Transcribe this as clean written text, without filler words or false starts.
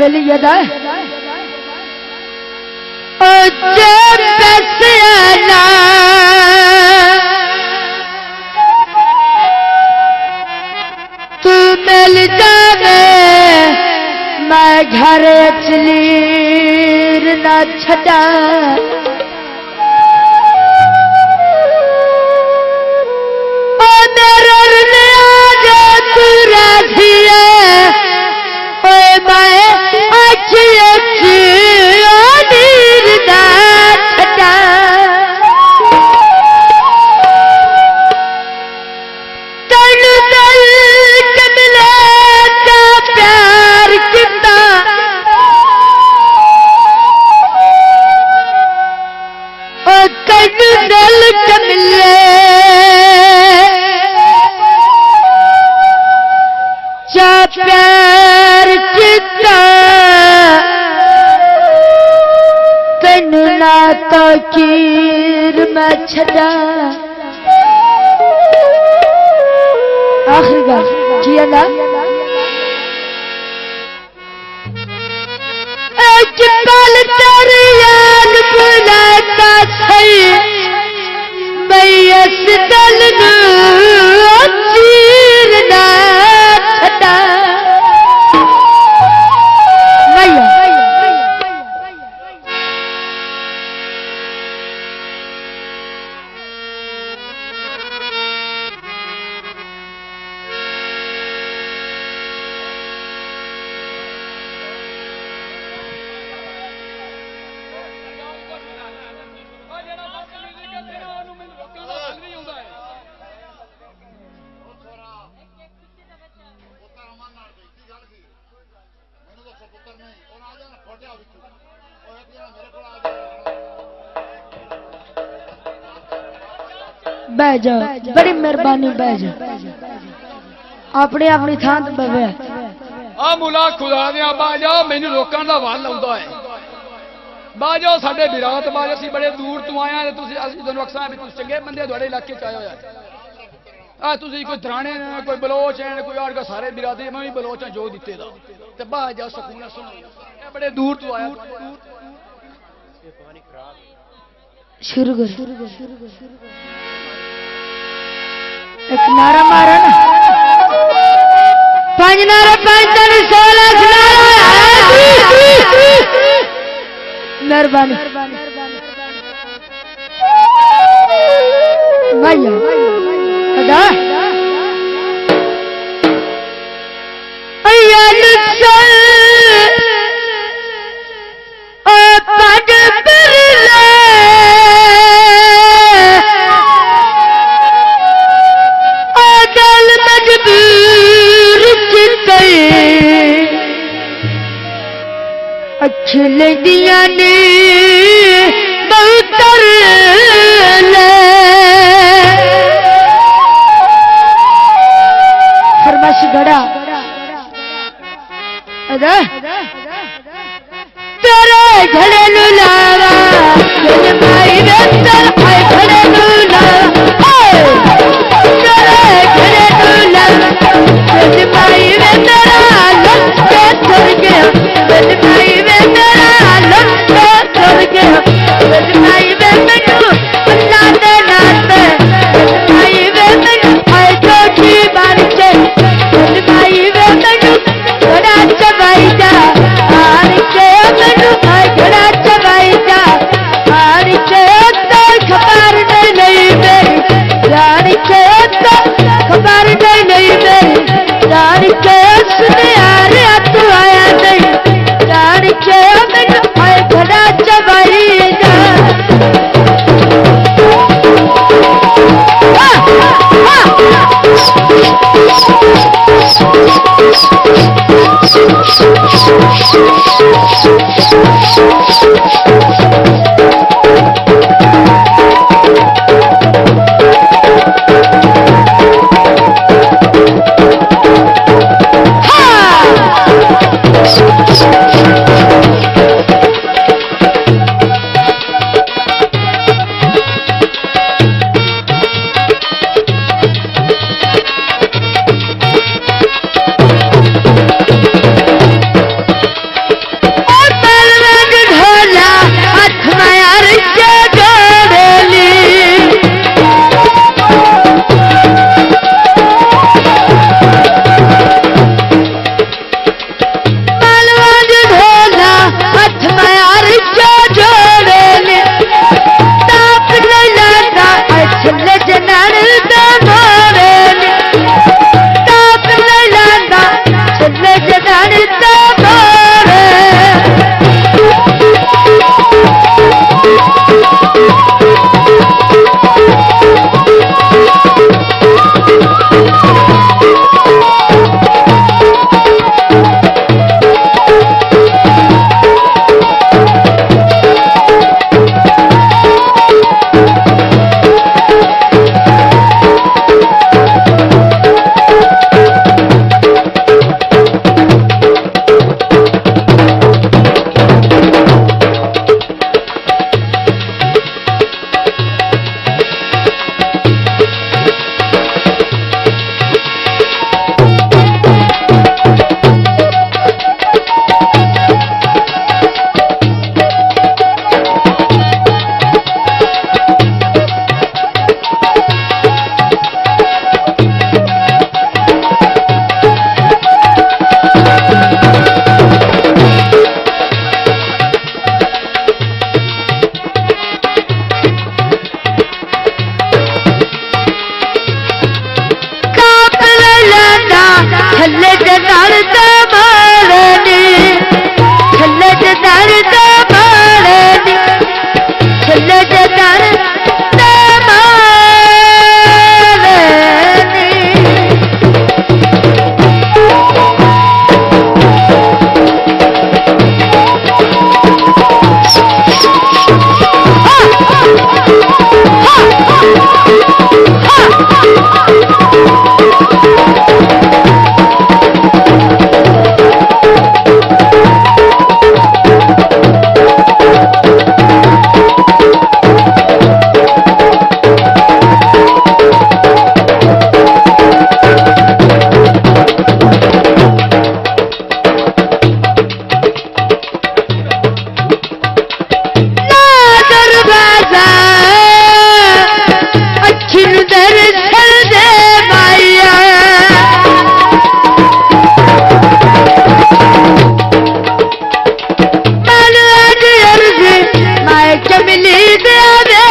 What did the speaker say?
दिल यदा ओ जब बसना तू मिल जावे मैं घर चलीर ना छड़ा प्यार चिता तेन ना तो कीर मैं छड़ा आखिरी गल की ना एक पल तेरी याद बुलाता सही मैं इस दिल नूं चीर ना छड़ा बह जाओ बड़ी मेहरबानी बह जाओ अपनी अपनी थां ते बवे आ मुला खुदा दिया बाजा मैनू लोकां दा वाल आउंदा है बाजा साडे विरात बाजा सी बड़े दूर तो आया ते तुसी असि तैनूं अक्सां भी तुसी चंगे बंदे तुहाडे इलाके च आए होया आ तुसी कोई धराणे ने कोई बलोच हैं कोई और सारे बिरादरी मैं भी बलोच हां जो दित्ते दा ते बाजा सकून सुनो बड़े दूर तो आया शुरू कर एक नारा मारा ना पांच नारा 16 मेहरबानी भैया अदा खिल दिया ने बहुतर फरमाश गड़ा अदा तेरे घड़े लावा भाई बेहतर घड़े लावा तेरे घड़े लावा भाई बेहतरा लुटे थर गया भाई भाई वे मैनू अल्लाह दे नाते भाई वे मैनू आए छोटी बार के भाई वे मैनू घड़ा चबाई जा हार के मैनू आए घड़ा चबाई जा हार के तो खबर नहीं मेरी जान के तो खबर नहीं मेरी जान के सुने यार तू आया नहीं जान के मैनू आए घड़ा चबाई जा दर्द मारनी छल्ले दर्द मारनी छल्ले दर्द चमली दे